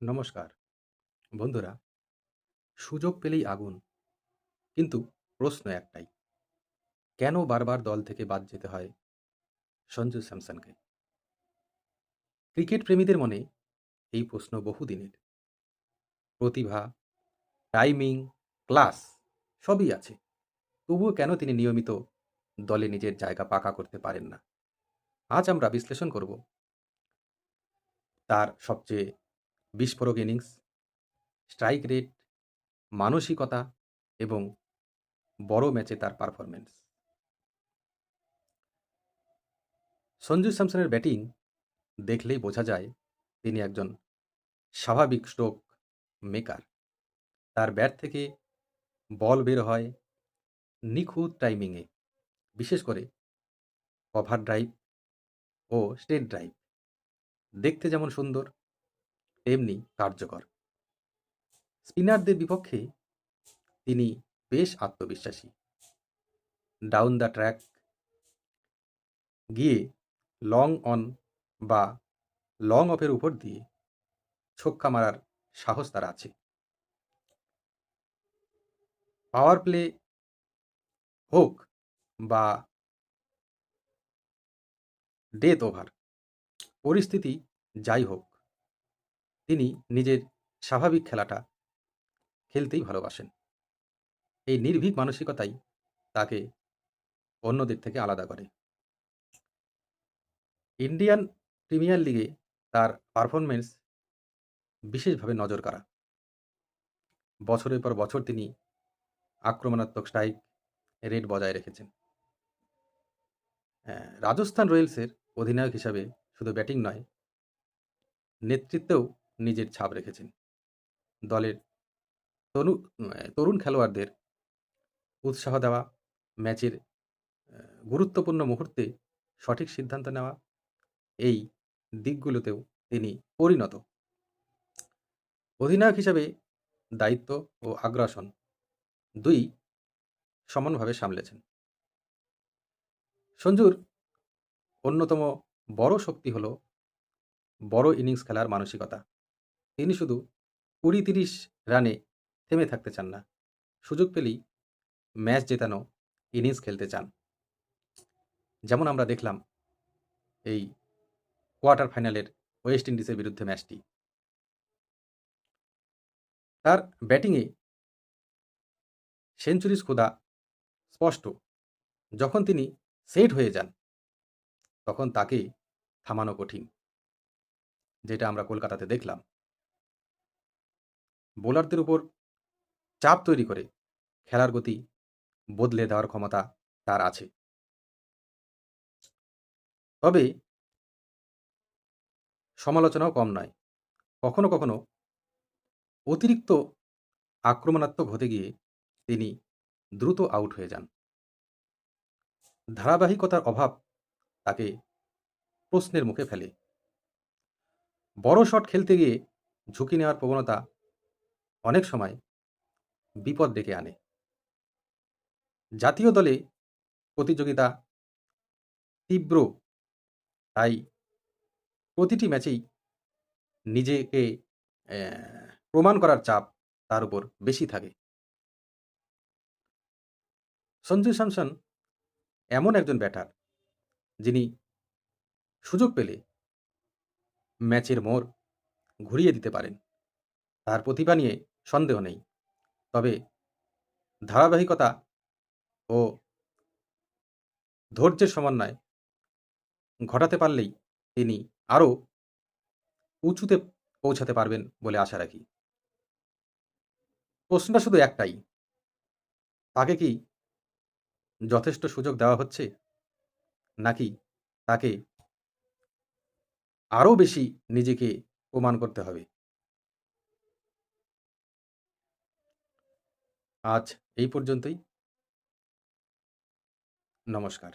নমস্কার বন্ধুরা। সুযোগ পেলেই আগুন, কিন্তু প্রশ্ন একটাই, কেন বারবার দল থেকে বাদ যেতে হয় সঞ্জু স্যামসনকে? ক্রিকেট প্রেমীদের মনে এই প্রশ্ন বহুদিনের। প্রতিভা, টাইমিং, ক্লাস সবই আছে, তবুও কেন তিনি নিয়মিত দলে নিজের জায়গা পাকা করতে পারেন না। আজ আমরা বিশ্লেষণ করব তার সবচেয়ে বিস্ফোরক ইনিংস, স্ট্রাইক রেট, মানসিকতা এবং বড় ম্যাচে তার পারফরম্যান্স। সঞ্জু স্যামসনের ব্যাটিং দেখলেই বোঝা যায় তিনি একজন স্বাভাবিক স্ট্রোক মেকার। তার ব্যাট থেকে বল বের হয় নিখুঁত টাইমিংয়ে, বিশেষ করে কভার ড্রাইভ ও স্ট্রেট ড্রাইভ। দেখতে যেমন সুন্দর, তেমনি কার্যকর। স্পিনারদের বিপক্ষে তিনি বেশ আত্মবিশ্বাসী। ডাউন দ্য ট্র্যাক গিয়ে লং অন বা লং অফের উপর দিয়ে ছক্কা মারার সাহস তার আছে। পাওয়ার প্লে হোক বা ডেথ ওভার, পরিস্থিতি যাই হোক, তিনি নিজের স্বাভাবিক খেলাটা খেলতেই ভালোবাসেন। এই নির্ভীক মানসিকতাই তাকে অন্যদের থেকে আলাদা করে। ইন্ডিয়ান প্রিমিয়ার লিগে তার পারফরম্যান্স বিশেষভাবে নজর কাড়া। বছরের পর বছর তিনি আক্রমণাত্মক স্ট্রাইক রেট বজায় রেখেছেন। রাজস্থান রয়্যালসের অধিনায়ক হিসাবে শুধু ব্যাটিং নয়, নেতৃত্বেও নিজের ছাপ রেখেছেন। দলের তরুণ খেলোয়াড়দের উৎসাহ দেওয়া, ম্যাচের গুরুত্বপূর্ণ মুহূর্তে সঠিক সিদ্ধান্ত নেওয়া, এই দিকগুলোতেও তিনি পরিণত। অধিনায়ক হিসাবে দায়িত্ব ও আগ্রাসন দুই সমানভাবে সামলেছেন। সঞ্জুর অন্যতম বড় শক্তি হল বড় ইনিংস খেলার মানসিকতা। তিনি শুধু ২০-৩০ রানে থেমে থাকতে চান না, সুযোগ পেলেই ম্যাচ জেতানো ইনিংস খেলতে চান। যেমন আমরা দেখলাম এই কোয়ার্টার ফাইনালের ওয়েস্ট ইন্ডিজের বিরুদ্ধে ম্যাচটি। তার ব্যাটিংয়ে সেঞ্চুরিজ খোদা স্পষ্ট। যখন তিনি সেট হয়ে যান, তখন তাকে থামানো কঠিন, যেটা আমরা কলকাতাতে দেখলাম। বোলারদের উপর চাপ তৈরি করে খেলার গতি বদলে দেওয়ার ক্ষমতা তার আছে। তবে সমালোচনাও কম নয়। কখনো কখনো অতিরিক্ত আক্রমণাত্মক হতে গিয়ে তিনি দ্রুত আউট হয়ে যান। ধারাবাহিকতার অভাব তাকে প্রশ্নের মুখে ফেলে। বড় শট খেলতে গিয়ে ঝুঁকি নেওয়ার প্রবণতা অনেক সময় বিপদ ডেকে আনে। জাতীয় দলে প্রতিযোগিতা তীব্র, তাই প্রতিটি ম্যাচেই নিজেকে প্রমাণ করার চাপ তার উপর বেশি থাকে। সঞ্জু স্যামসন এমন একজন ব্যাটার যিনি সুযোগ পেলে ম্যাচের মোড় ঘুরিয়ে দিতে পারেন। তার প্রতিভা নিয়ে সন্দেহ নেই, তবে ধারাবাহিকতা ও ধৈর্যের সমন্বয় ঘটাতে পারলেই তিনি আরও উঁচুতে পৌঁছাতে পারবেন বলে আশা রাখি। প্রশ্নটা শুধু একটাই, তাকে কি যথেষ্ট সুযোগ দেওয়া হচ্ছে, নাকি তাকে আরও বেশি নিজেকে প্রমাণ করতে হবে? আজ এই পর্যন্তই। নমস্কার।